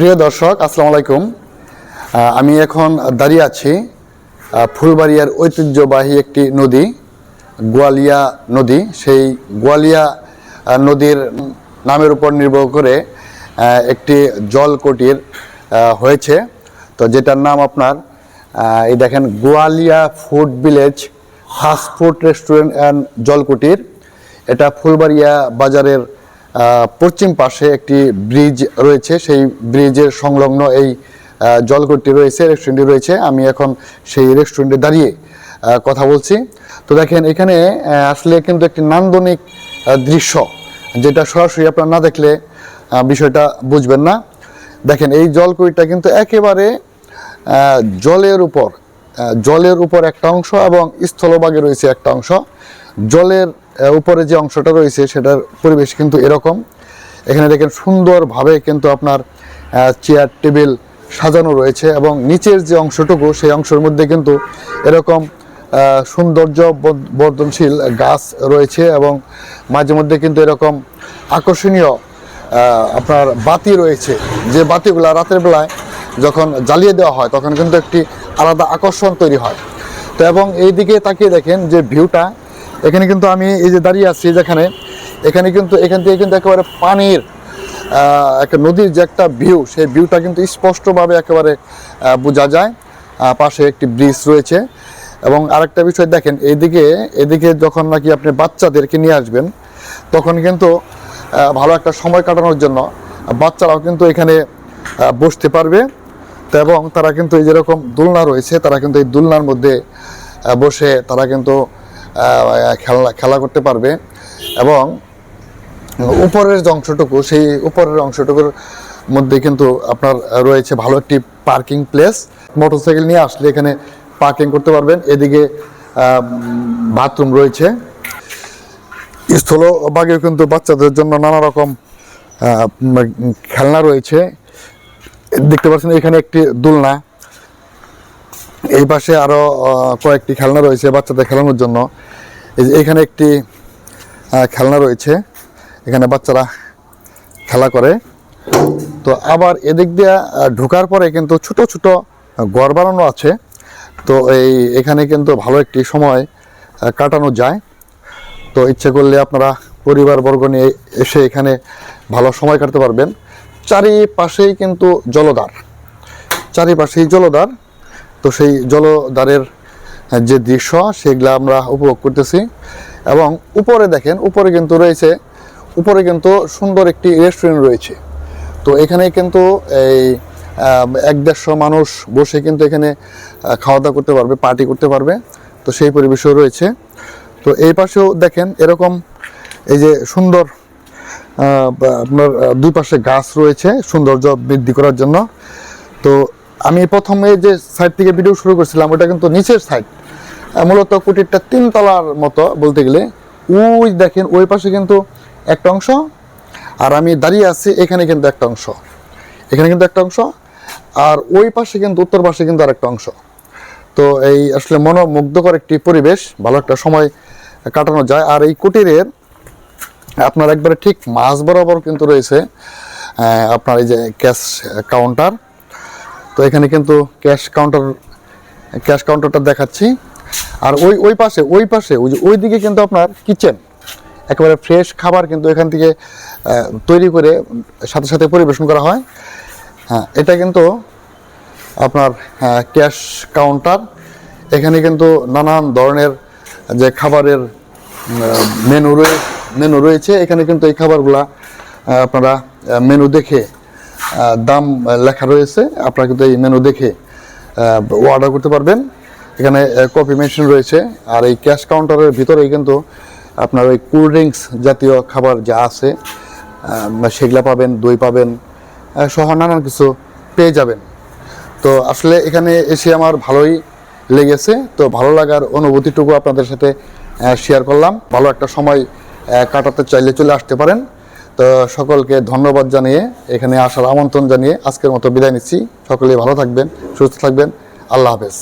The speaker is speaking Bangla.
প্রিয় দর্শক, আসসালামু আলাইকুম। আমি এখন দাঁড়িয়ে আছি ফুলবাড়িয়ার ঐতিহ্যবাহী একটি নদী, গোয়ালিয়া নদী। সেই গোয়ালিয়া নদীর নামের উপর নির্ভর করে একটি জলকুটির হয়েছে। তো যেটার নাম আপনার এই দেখেন, Goalia food village fast food restaurant and Jalkutir. এটা ফুলবাড়িয়া বাজারের পশ্চিম পাশে একটি ব্রিজ রয়েছে, সেই ব্রিজের সংলগ্ন এই জলকুটির রয়েছে, রেস্টুরেন্টটি রয়েছে। আমি এখন সেই রেস্টুরেন্টে দাঁড়িয়ে কথা বলছি। তো দেখেন, এখানে আসলে কিন্তু একটি নান্দনিক দৃশ্য, যেটা সরাসরি আপনারা না দেখলে বিষয়টা বুঝবেন না। দেখেন, এই জলকুটিটা কিন্তু একেবারে জলের উপর একটা অংশ এবং স্থলভাগে রয়েছে একটা অংশ। জলের উপরে যে অংশটা রয়েছে সেটার পরিবেশ কিন্তু এরকম। এখানে দেখেন সুন্দরভাবে কিন্তু আপনার চেয়ার টেবিল সাজানো রয়েছে, এবং নিচের যে অংশটুকু সেই অংশের মধ্যে কিন্তু এরকম সৌন্দর্য বর্ধনশীল গাছ রয়েছে, এবং মাঝে মধ্যে কিন্তু এরকম আকর্ষণীয় আপনার বাতি রয়েছে, যে বাতিগুলো রাতের বেলায় যখন জ্বালিয়ে দেওয়া হয় তখন কিন্তু একটি আলাদা আকর্ষণ তৈরি হয়। তো এবং এই দিকে তাকিয়ে দেখেন যে ভিউটা, এখানে কিন্তু আমি এই যে দাঁড়িয়ে আছি যেখানে, এখানে কিন্তু এখান থেকে কিন্তু একেবারে পানির একটা নদীর যে একটা ভিউ, সেই ভিউটা কিন্তু স্পষ্টভাবে একেবারে বোঝা যায়। পাশে একটি ব্রিজ রয়েছে। এবং আরেকটা বিষয় দেখেন, এদিকে যখন নাকি আপনি বাচ্চাদেরকে নিয়ে আসবেন তখন কিন্তু ভালো একটা সময় কাটানোর জন্য বাচ্চারাও কিন্তু এখানে বসতে পারবে। তো এবং তারা কিন্তু এই যেরকম দোলনা রয়েছে, তারা কিন্তু এই দোলনার মধ্যে বসে তারা কিন্তু খেলা করতে পারবে। এবং উপরের যে অংশটুকু, সেই উপরের অংশটুকুর মধ্যে কিন্তু আপনার রয়েছে ভালো একটি পার্কিং প্লেস। মোটরসাইকেল নিয়ে আসলে এখানে পার্কিং করতে পারবেন। এদিকে বাথরুম রয়েছে। স্থলভাগেও কিন্তু বাচ্চাদের জন্য নানা রকম খেলনা রয়েছে। দেখতে পাচ্ছেন এখানে একটি দোলনা, এই পাশে আরো কয়েকটি খেলনা রয়েছে বাচ্চাদের খেলানোর জন্য। এখানে একটি খেলনা রয়েছে, এখানে বাচ্চারা খেলা করে। তো আবার এদিক দিয়ে ঢোকার পরে কিন্তু ছোট ছোট ঘর বানানো আছে। তো এখানে কিন্তু ভালো একটি সময় কাটানো যায়। তো ইচ্ছে করলে আপনারা পরিবারবর্গ নিয়ে এসে এখানে ভালো সময় কাটাতে পারবেন। চারিপাশেই কিন্তু জলধার। তো সেই জলধারের যে দৃশ্য সেগুলো আমরা উপভোগ করতেছি। এবং উপরে দেখেন, উপরে কিন্তু সুন্দর একটি রেস্টুরেন্ট রয়েছে। তো এখানে কিন্তু এই 1-150 মানুষ বসে কিন্তু এখানে খাওয়া দাওয়া করতে পারবে, পার্টি করতে পারবে। তো সেই পরিবেশও রয়েছে। তো এই পাশেও দেখেন এরকম এই যে সুন্দর আপনার দুই পাশে গাছ রয়েছে সৌন্দর্য বৃদ্ধি করার জন্য। তো আমি প্রথমে যে সাইড থেকে ভিডিও শুরু করছিলাম ওটা কিন্তু নিচের সাইড, মূলত কুটিরটা 3 তলার মতো বলতে গেলে। ওই দেখেন ওই পাশে কিন্তু একটা অংশ, আর আমি দাঁড়িয়ে আছি এখানে কিন্তু একটা অংশ, আর ওই পাশে কিন্তু উত্তর পাশে কিন্তু আরেকটা অংশ। তো এই আসলে মনোমুগ্ধকর একটি পরিবেশ, ভালো একটা সময় কাটানো যায়। আর এই কুটিরের আপনার একবারে ঠিক মাঝ বরাবর কিন্তু রয়েছে আপনার এই যে ক্যাশ কাউন্টার। তো এখানে কিন্তু ক্যাশ কাউন্টারটা দেখাচ্ছি। আর ওই পাশে ওই দিকে কিন্তু আপনার কিচেন, একেবারে ফ্রেশ খাবার কিন্তু এখান থেকে তৈরি করে সাথে সাথে পরিবেশন করা হয়। হ্যাঁ, এটা কিন্তু আপনার ক্যাশ কাউন্টার। এখানে কিন্তু নানান ধরনের যে খাবারের মেনু রয়েছে। এখানে কিন্তু এই খাবারগুলা আপনারা মেনু দেখে, দাম লেখা রয়েছে, আপনারা কিন্তু এই মেনু দেখে অর্ডার করতে পারবেন। এখানে কফি মেশিন রয়েছে। আর এই ক্যাশ কাউন্টারের ভিতরেই কিন্তু আপনার ওই কোল্ড ড্রিঙ্কস জাতীয় খাবার যা আছে সেগুলা পাবেন, দই পাবেন, সহ নানান কিছু পেয়ে যাবেন। তো আসলে এখানে এসে আমার ভালোই লেগেছে। তো ভালো লাগার অনুভূতিটুকু আপনাদের সাথে শেয়ার করলাম। ভালো একটা সময় কাটাতে চাইলে চলে আসতে পারেন। তো সকলকে ধন্যবাদ জানিয়ে, এখানে আসার আমন্ত্রণ জানিয়ে আজকের মতো বিদায় নিচ্ছি। সকলেই ভালো থাকবেন, সুস্থ থাকবেন। আল্লাহ হাফেজ।